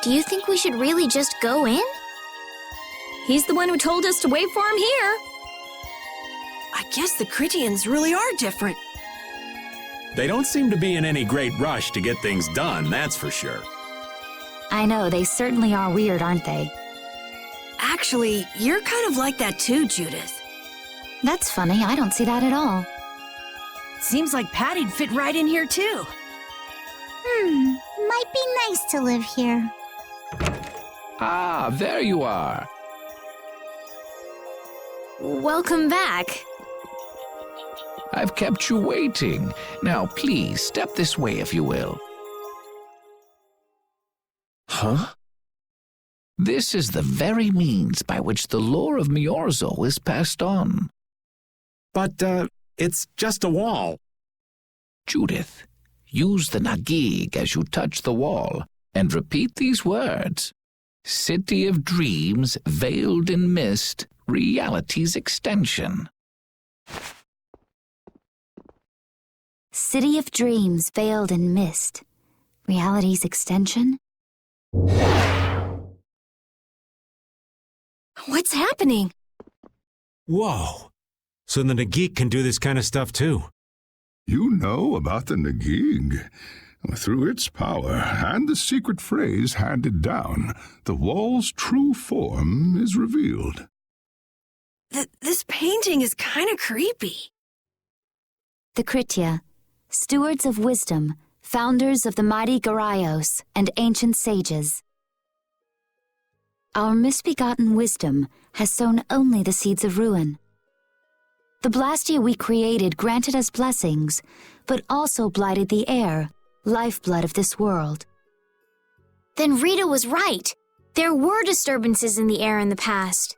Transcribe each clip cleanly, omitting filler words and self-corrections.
Do you think we should really just go in? He's the one who told us to wait for him here. I guess the Critians really are different. They don't seem to be in any great rush to get things done, that's for sure. I know, they certainly are weird, aren't they? Actually, you're kind of like that too, Judith. That's funny, I don't see that at all. Seems like Patty'd fit right in here too. Might be nice to live here. Ah, there you are. Welcome back. I've kept you waiting. Now, please, step this way if you will. Huh? This is the very means by which the lore of Miorzo is passed on. But, it's just a wall. Judith, use the Nagig as you touch the wall and repeat these words. City of dreams, veiled in mist, reality's extension. City of dreams veiled in mist. Reality's extension? What's happening? Whoa. So the Nagik can do this kind of stuff too. You know about the Nagig. Through its power and the secret phrase handed down, the wall's true form is revealed. This painting is kind of creepy. The Kritya, stewards of wisdom, founders of the mighty Garaios and ancient sages. Our misbegotten wisdom has sown only the seeds of ruin. The Blastia we created granted us blessings, but also blighted the air, lifeblood of this world. Then Rita was right. There were disturbances in the air in the past.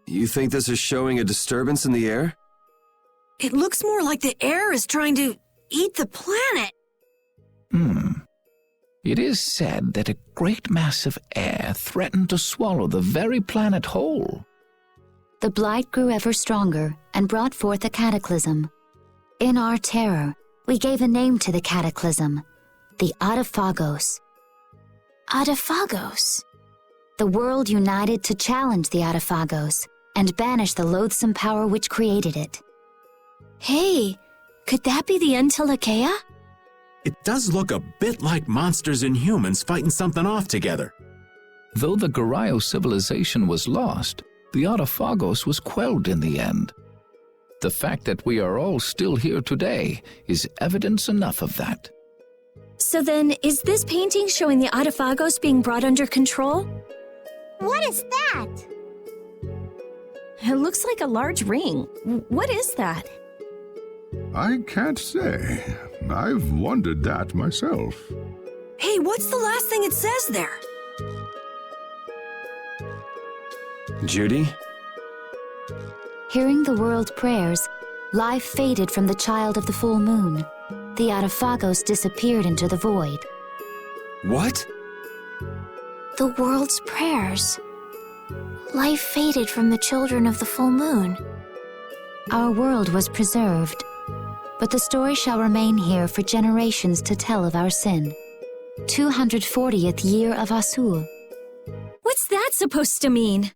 You think this is showing a disturbance in the air? It looks more like the air is trying to eat the planet. It is said that a great mass of air threatened to swallow the very planet whole. The blight grew ever stronger and brought forth a cataclysm. In our terror, we gave a name to the cataclysm, the Adaphagos. Adaphagos. The world united to challenge the Adaphagos and banish the loathsome power which created it. Hey, could that be the Entelekea? It does look a bit like monsters and humans fighting something off together. Though the Garayo civilization was lost, the Adaphagos was quelled in the end. The fact that we are all still here today is evidence enough of that. So then, is this painting showing the Adaphagos being brought under control? What is that? It looks like a large ring. What is that? I can't say. I've wondered that myself. Hey, what's the last thing it says there? Judy? Hearing the world prayers, life faded from the child of the full moon. The Adaphagos disappeared into the void. What? The world's prayers. Life faded from the children of the full moon. Our world was preserved, but the story shall remain here for generations to tell of our sin. 240th year of Asur. What's that supposed to mean?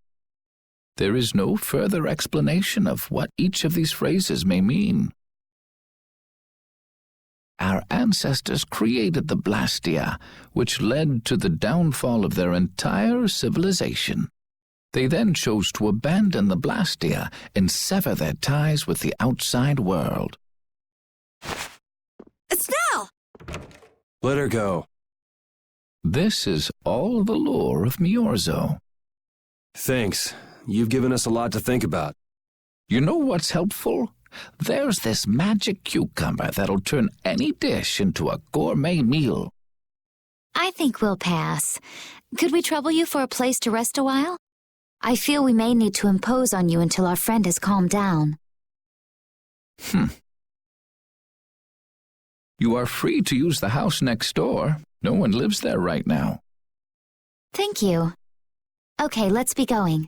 There is no further explanation of what each of these phrases may mean. Our ancestors created the Blastia, which led to the downfall of their entire civilization. They then chose to abandon the Blastia and sever their ties with the outside world. Estelle! Let her go. This is all the lore of Miorzo. Thanks. You've given us a lot to think about. You know what's helpful? There's this magic cucumber that'll turn any dish into a gourmet meal. I think we'll pass. Could we trouble you for a place to rest a while? I feel we may need to impose on you until our friend has calmed down. You are free to use the house next door. No one lives there right now. Thank you. Okay, let's be going.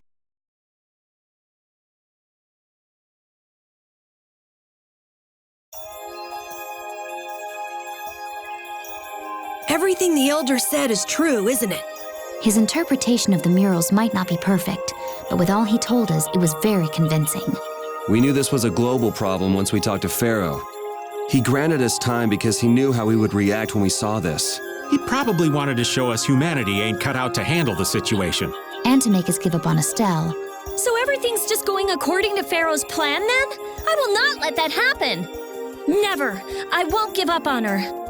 Everything the Elder said is true, isn't it? His interpretation of the murals might not be perfect, but with all he told us, it was very convincing. We knew this was a global problem once we talked to Pharaoh. He granted us time because he knew how we would react when we saw this. He probably wanted to show us humanity ain't cut out to handle the situation. And to make us give up on Estelle. So everything's just going according to Pharaoh's plan then? I will not let that happen. Never. I won't give up on her.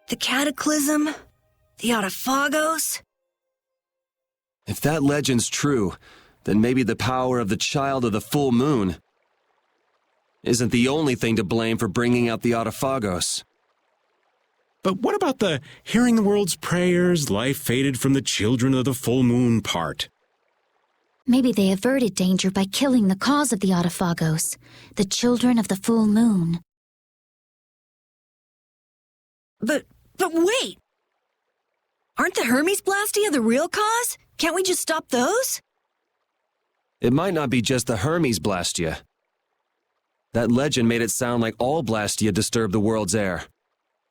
The Cataclysm? The Autophagos? If that legend's true, then maybe the power of the child of the full moon isn't the only thing to blame for bringing out the Autophagos. But what about the hearing the world's prayers, life faded from the children of the full moon part? Maybe they averted danger by killing the cause of the Autophagos, the children of the full moon. But wait! Aren't the Hermes Blastia the real cause? Can't we just stop those? It might not be just the Hermes Blastia. That legend made it sound like all Blastia disturb the world's air.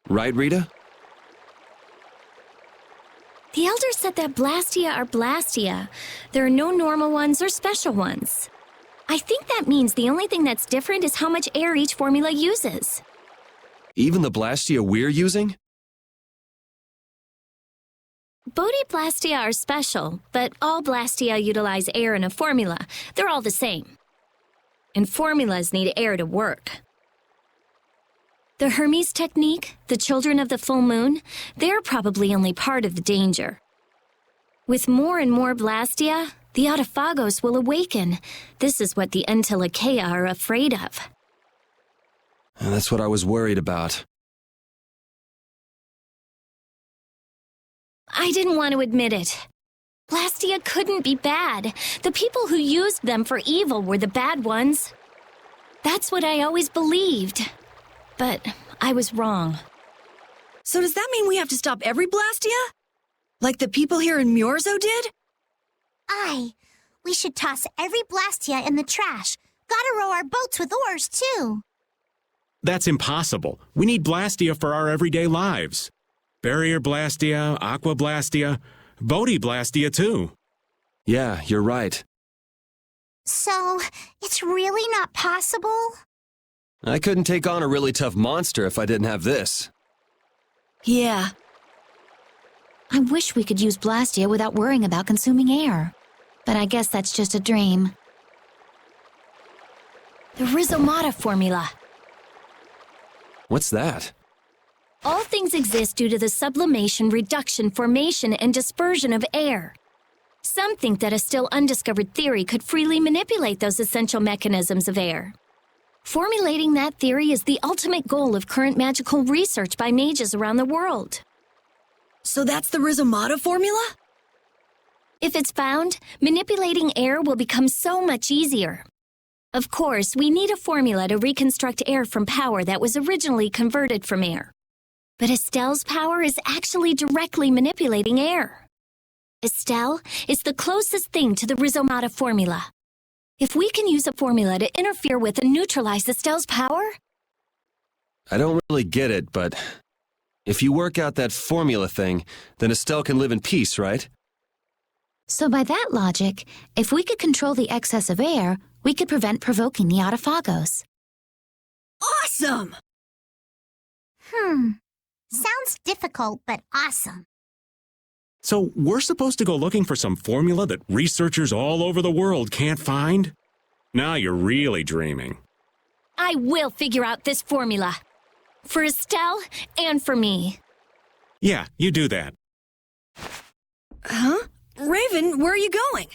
Right, Rita? The Elder said that Blastia are Blastia. There are no normal ones or special ones. I think that means the only thing that's different is how much air each formula uses. Even the Blastia we're using? Bodhi-Blastia are special, but all Blastia utilize air in a formula. They're all the same. And formulas need air to work. The Hermes technique, the children of the full moon, they're probably only part of the danger. With more and more Blastia, the Autophagos will awaken. This is what the Entelekea are afraid of. And that's what I was worried about. I didn't want to admit it. Blastia couldn't be bad. The people who used them for evil were the bad ones. That's what I always believed. But I was wrong. So does that mean we have to stop every Blastia? Like the people here in Myorzo did? Aye. We should toss every Blastia in the trash. Gotta row our boats with oars, too. That's impossible. We need Blastia for our everyday lives. Barrier Blastia, Aqua Blastia, Bodhi Blastia too. Yeah, you're right. So, it's really not possible? I couldn't take on a really tough monster if I didn't have this. Yeah. I wish we could use Blastia without worrying about consuming air. But I guess that's just a dream. The Rhizomata formula. What's that? All things exist due to the sublimation, reduction, formation, and dispersion of air. Some think that a still undiscovered theory could freely manipulate those essential mechanisms of air. Formulating that theory is the ultimate goal of current magical research by mages around the world. So that's the Rhizomata formula? If it's found, manipulating air will become so much easier. Of course, we need a formula to reconstruct air from power that was originally converted from air. But Estelle's power is actually directly manipulating air. Estelle is the closest thing to the Rhizomata formula. If we can use a formula to interfere with and neutralize Estelle's power... I don't really get it, but if you work out that formula thing, then Estelle can live in peace, right? So by that logic, if we could control the excess of air, we could prevent provoking the Autophagos. Awesome! Sounds difficult, but awesome. So we're supposed to go looking for some formula that researchers all over the world can't find? Now you're really dreaming. I will figure out this formula. For Estelle and for me. Yeah, you do that. Huh? Raven, where are you going?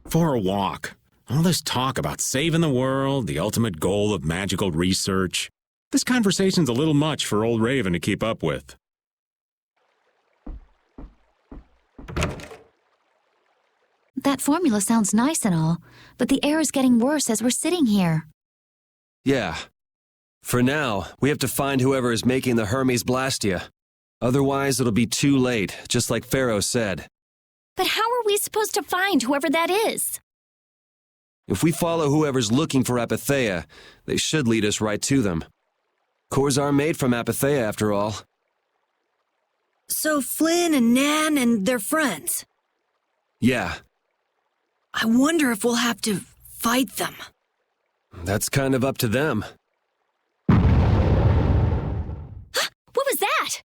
For a walk. All this talk about saving the world, the ultimate goal of magical research. This conversation's a little much for old Raven to keep up with. That formula sounds nice and all, but the air is getting worse as we're sitting here. Yeah. For now, we have to find whoever is making the Hermes Blastia. Otherwise, it'll be too late, just like Pharaoh said. But how are we supposed to find whoever that is? If we follow whoever's looking for Apatheia, they should lead us right to them. Cores are made from Apatheia, after all. So Flynn and Nan and their friends. Yeah, I wonder if we'll have to fight them. that's kind of up to them. What was that?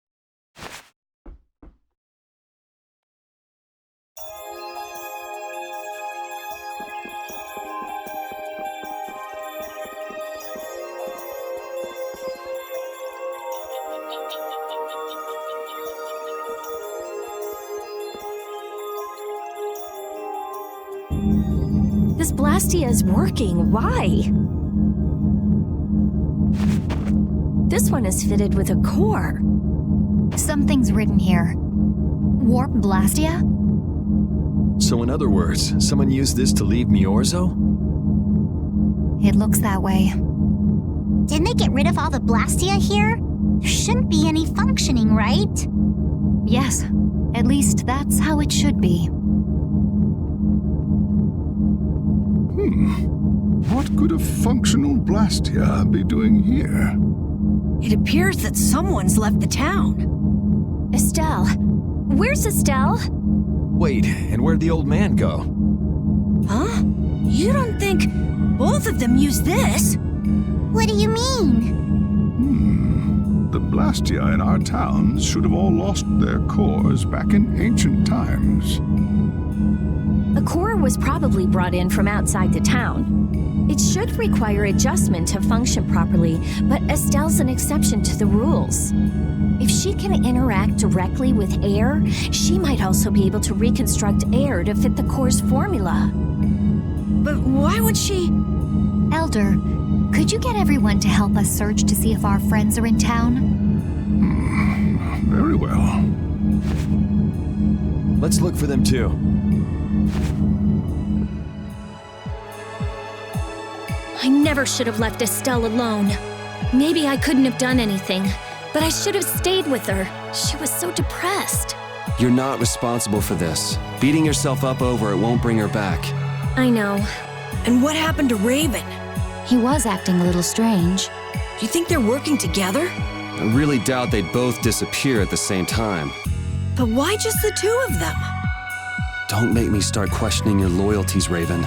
This Blastia is working. Why? This one is fitted with a core. Something's written here. Warp Blastia? So in other words, someone used this to leave Miorzo? It looks that way. Didn't they get rid of all the Blastia here? There shouldn't be any functioning, right? Yes, at least that's how it should be. What could a functional Blastia be doing here? It appears that someone's left the town. Estelle. Where's Estelle? Wait, and where'd the old man go? Huh? You don't think both of them used this? What do you mean? The Blastia in our towns should have all lost their cores back in ancient times. A core was probably brought in from outside the town. It should require adjustment to function properly, but Estelle's an exception to the rules. If she can interact directly with air, she might also be able to reconstruct air to fit the core's formula. But why would she... Elder, could you get everyone to help us search to see if our friends are in town? Very well. Let's look for them too. I never should have left Estelle alone. Maybe I couldn't have done anything, but I should have stayed with her. She was so depressed. You're not responsible for this. Beating yourself up over it won't bring her back. I know. And what happened to Raven? He was acting a little strange. Do you think they're working together? I really doubt they'd both disappear at the same time. But why just the two of them? Don't make me start questioning your loyalties, Raven.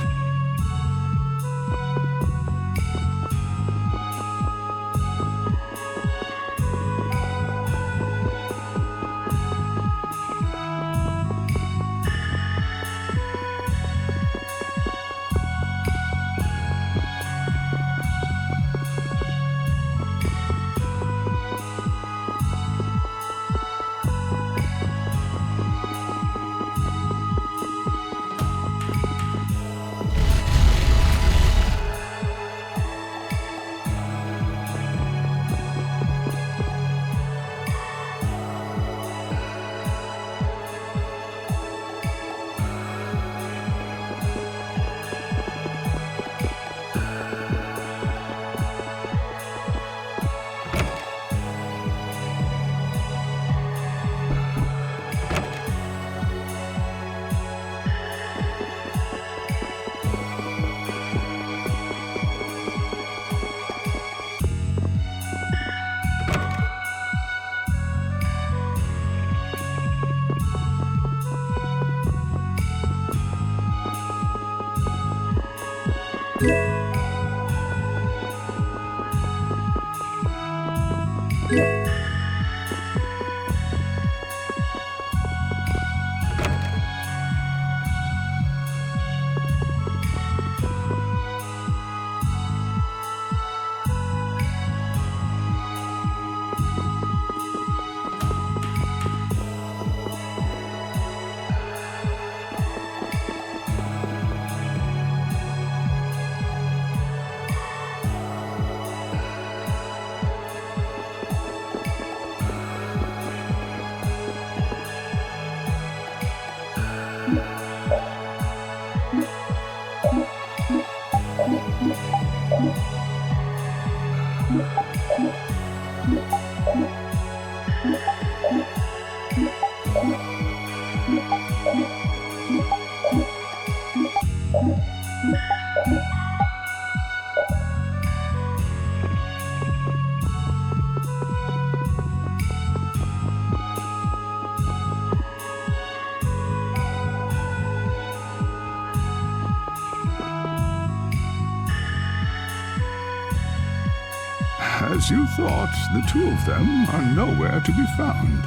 As you thought, the two of them are nowhere to be found.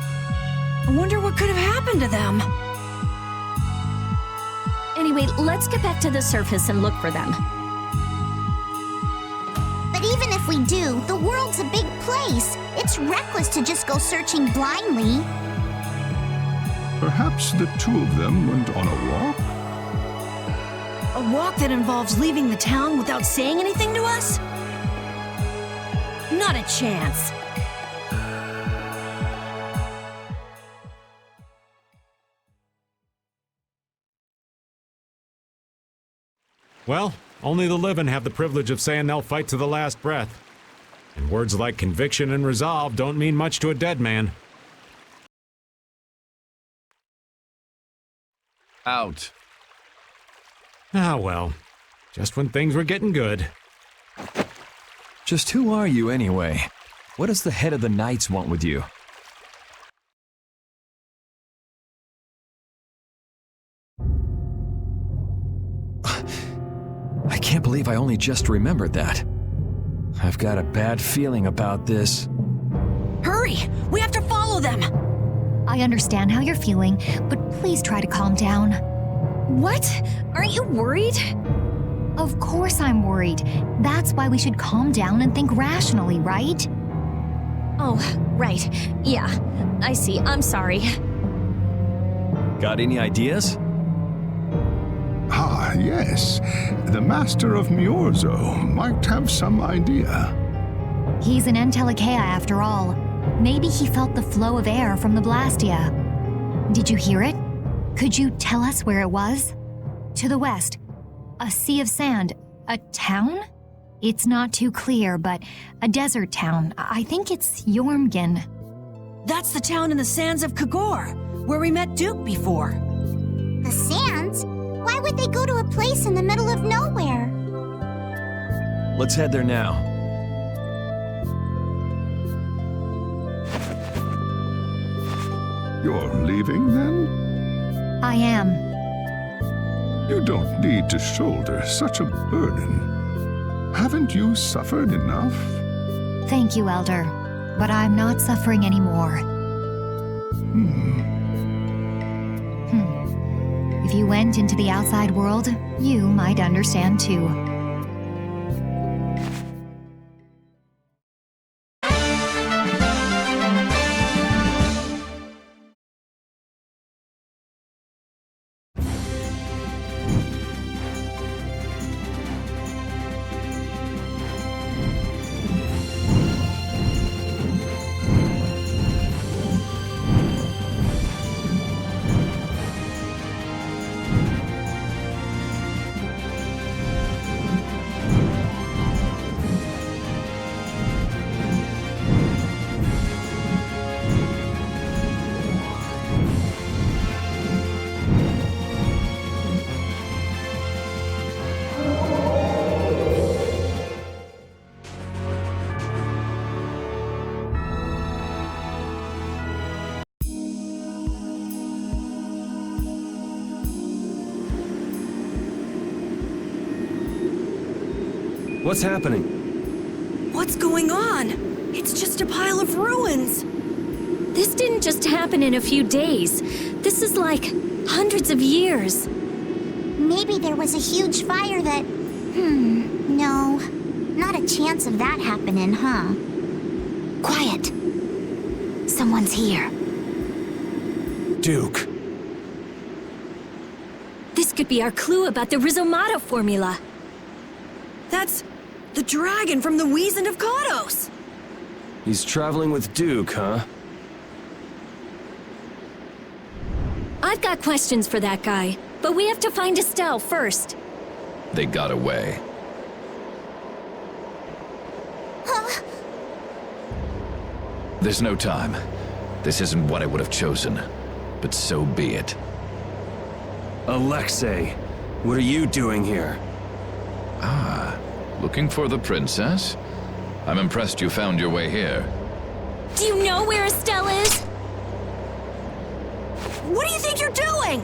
I wonder what could have happened to them. Anyway, let's get back to the surface and look for them. But even if we do, the world's a big place. It's reckless to just go searching blindly. Perhaps the two of them went on a walk? A walk that involves leaving the town without saying anything to us? Not a chance. Well, only the living have the privilege of saying they'll fight to the last breath. And words like conviction and resolve don't mean much to a dead man. Out. Ah, well. Just when things were getting good. Just who are you, anyway? What does the head of the Knights want with you? I can't believe I only just remembered that. I've got a bad feeling about this. Hurry! We have to follow them! I understand how you're feeling, but please try to calm down. What? Aren't you worried? Of course I'm worried. That's why we should calm down and think rationally, right? Oh, right. Yeah, I see. I'm sorry. Got any ideas? Ah, yes. The Master of Miorzo might have some idea. He's an Entelecea after all. Maybe he felt the flow of air from the Blastia. Did you hear it? Could you tell us where it was? To the west. A sea of sand. A town? It's not too clear, but a desert town. I think it's Jormgen. That's the town in the sands of Kagor, where we met Duke before. The sands? Why would they go to a place in the middle of nowhere? Let's head there now. You're leaving, then? I am. You don't need to shoulder such a burden. Haven't you suffered enough? Thank you, Elder. But I'm not suffering anymore. If you went into the outside world, you might understand too. What's happening? What's going on? It's just a pile of ruins. This didn't just happen in a few days. This is like hundreds of years. Maybe there was a huge fire that... no. Not a chance of that happening, huh? Quiet. Someone's here. Duke. This could be our clue about the Rhizomata formula. That's the dragon from the Wizened of Kados. He's traveling with Duke, huh? I've got questions for that guy, but we have to find Estelle first. They got away. There's no time. This isn't what I would have chosen, but so be it. Alexei, what are you doing here? Ah, looking for the princess? I'm impressed you found your way here. Do you know where Estelle is? What do you think you're doing?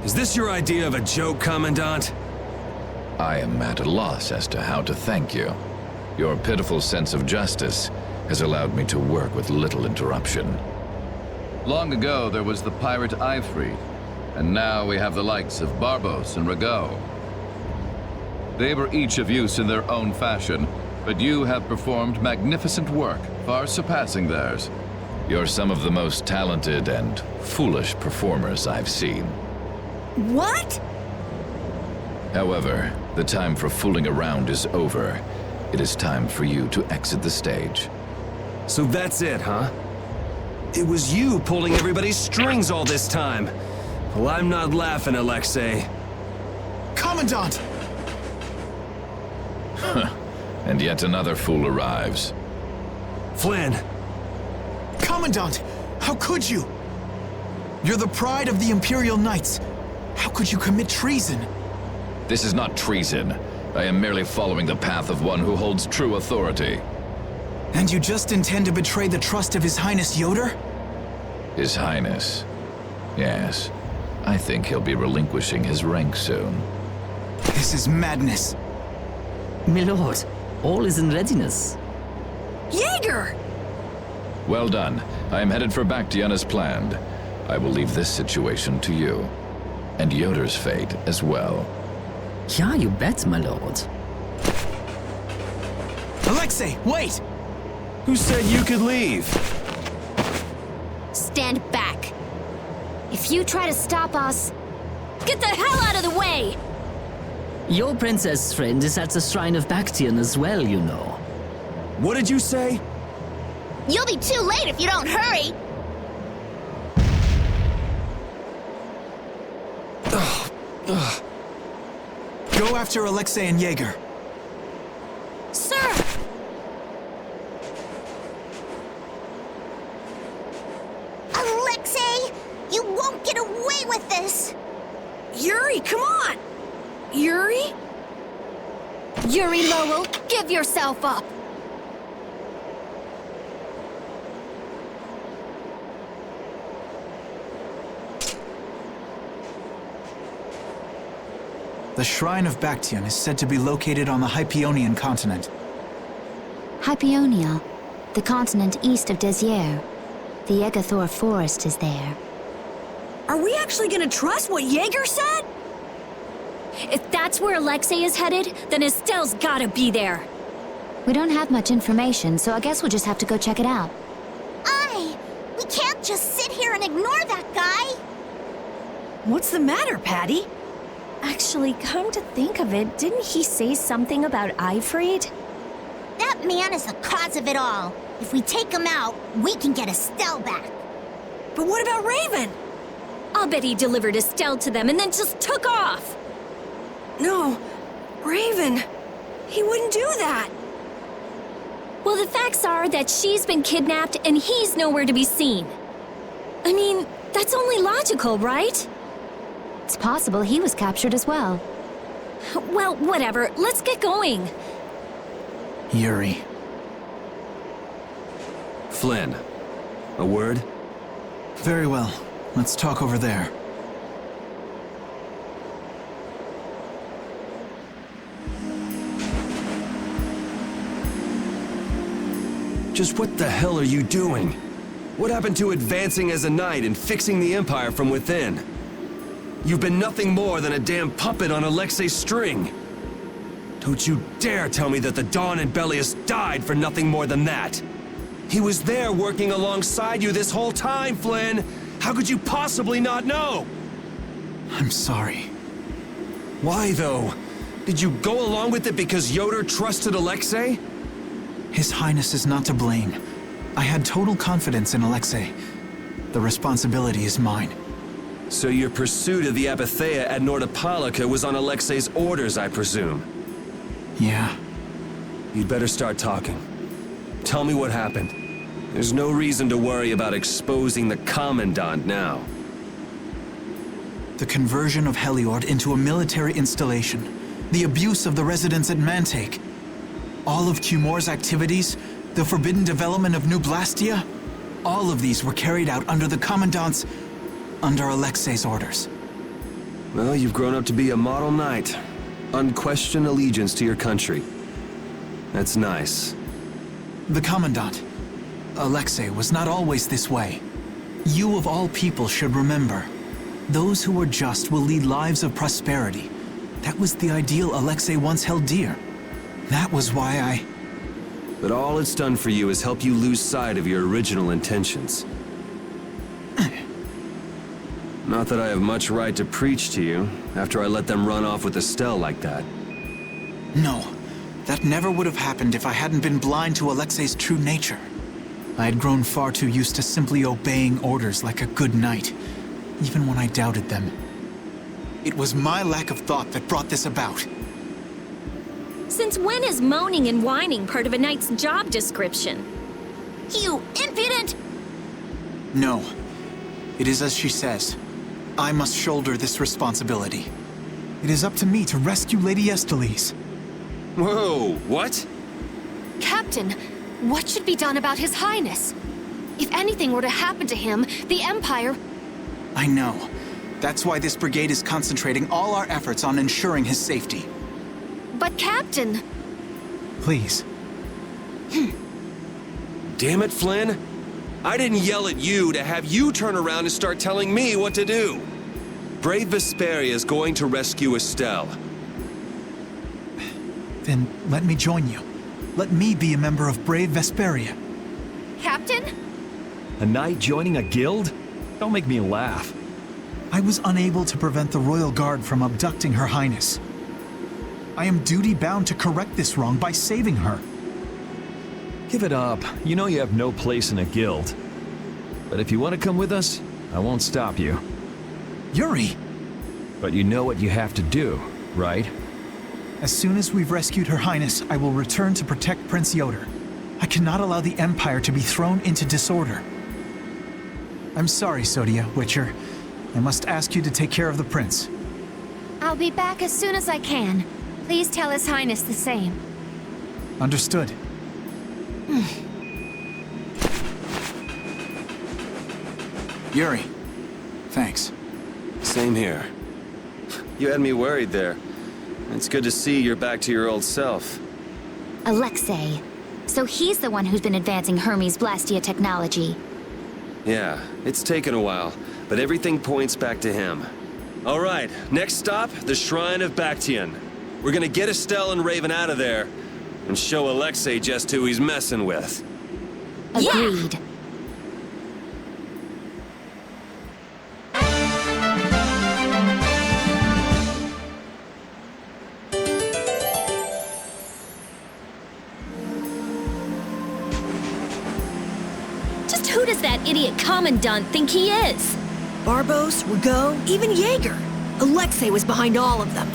Is this your idea of a joke, Commandant? I am at a loss as to how to thank you. Your pitiful sense of justice has allowed me to work with little interruption. Long ago, there was the pirate Eifried, and now we have the likes of Barbos and Rago. They were each of use in their own fashion, but you have performed magnificent work, far surpassing theirs. You're some of the most talented and foolish performers I've seen. What? However, the time for fooling around is over. It is time for you to exit the stage. So that's it, huh? It was you pulling everybody's strings all this time. Well, I'm not laughing, Alexei. Commandant! And yet another fool arrives. Flynn! Commandant! How could you? You're the pride of the Imperial Knights. How could you commit treason? This is not treason. I am merely following the path of one who holds true authority. And you just intend to betray the trust of His Highness Yoder? His Highness? Yes. I think he'll be relinquishing his rank soon. This is madness. Milord, all is in readiness. Jaeger! Well done. I am headed for Bactian as planned. I will leave this situation to you. And Yoder's fate as well. Yeah, you bet, my lord. Alexei, wait! Who said you could leave? Stand back. If you try to stop us... Get the hell out of the way! Your princess friend is at the Shrine of Bactian as well, you know. What did you say? You'll be too late if you don't hurry. Go after Alexei and Jaeger. Sir! Alexei, you won't get away with this. Yuri, come on! Yuri? Yuri Lowell, give yourself up! The Shrine of Bactian is said to be located on the Hypionian continent. Hypionia, the continent east of Desier. The Egathor forest is there. Are we actually gonna trust what Jaeger said? If that's where Alexei is headed, then Estelle's gotta be there. We don't have much information, so I guess we'll just have to go check it out. We can't just sit here and ignore that guy. What's the matter, Patty? Actually, come to think of it, didn't he say something about Eifried? That man is the cause of it all. If we take him out, we can get Estelle back. But what about Raven? I'll bet he delivered Estelle to them and then just took off. No, Raven. He wouldn't do that. Well, the facts are that she's been kidnapped and he's nowhere to be seen. I mean, that's only logical, right? It's possible he was captured as well. Well, whatever. Let's get going. Yuri. Flynn, a word? Very well. Let's talk over there. Just what the hell are you doing? What happened to advancing as a knight and fixing the Empire from within? You've been nothing more than a damn puppet on Alexei's string. Don't you dare tell me that the Dawn and Belius died for nothing more than that. He was there working alongside you this whole time, Flynn. How could you possibly not know? I'm sorry. Why, though? Did you go along with it because Yoder trusted Alexei? His Highness is not to blame. I had total confidence in Alexei. The responsibility is mine. So your pursuit of the Apatheia at Nordapalika was on Alexei's orders, I presume? Yeah. You'd better start talking. Tell me what happened. There's no reason to worry about exposing the Commandant now. The conversion of Heliord into a military installation. The abuse of the residents at Mantake. All of Cumor's activities, the forbidden development of New Blastia, all of these were carried out under the Commandant's... under Alexei's orders. Well, you've grown up to be a model knight. Unquestioned allegiance to your country. That's nice. The Commandant, Alexei, was not always this way. You of all people should remember. Those who are just will lead lives of prosperity. That was the ideal Alexei once held dear. That was why I... But all it's done for you is help you lose sight of your original intentions. Not that I have much right to preach to you, after I let them run off with Estelle like that. No, that never would have happened if I hadn't been blind to Alexei's true nature. I had grown far too used to simply obeying orders like a good knight, even when I doubted them. It was my lack of thought that brought this about. Since when is moaning and whining part of a knight's job description? You impudent! No. It is as she says. I must shoulder this responsibility. It is up to me to rescue Lady Estellise. Whoa, what? Captain, what should be done about His Highness? If anything were to happen to him, the Empire... I know. That's why this brigade is concentrating all our efforts on ensuring his safety. But Captain... Please. Damn it, Flynn. I didn't yell at you to have you turn around and start telling me what to do. Brave Vesperia is going to rescue Estelle. Then let me join you. Let me be a member of Brave Vesperia. Captain? A knight joining a guild? Don't make me laugh. I was unable to prevent the Royal Guard from abducting Her Highness. I am duty-bound to correct this wrong by saving her. Give it up. You know you have no place in a guild. But if you want to come with us, I won't stop you. Yuri! But you know what you have to do, right? As soon as we've rescued Her Highness, I will return to protect Prince Yoder. I cannot allow the Empire to be thrown into disorder. I'm sorry, Sodia, Witcher. I must ask you to take care of the prince. I'll be back as soon as I can. Please tell His Highness the same. Understood. Yuri, thanks. Same here. You had me worried there. It's good to see you're back to your old self. Alexei. So he's the one who's been advancing Hermes Blastia technology. Yeah, it's taken a while, but everything points back to him. All right, next stop, the Shrine of Bactian. We're gonna get Estelle and Raven out of there, and show Alexei just who he's messing with. Agreed. Yeah. Just who does that idiot Commandant think he is? Barbos, Rigaud, even Jaeger. Alexei was behind all of them.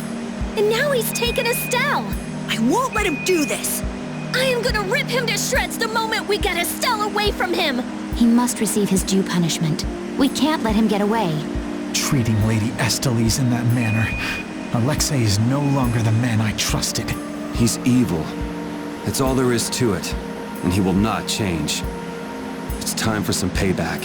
And now he's taken Estelle. I won't let him do this! I am gonna rip him to shreds the moment we get Estelle away from him! He must receive his due punishment. We can't let him get away. Treating Lady Estellise in that manner. Alexei is no longer the man I trusted. He's evil. That's all there is to it, and he will not change. It's time for some payback.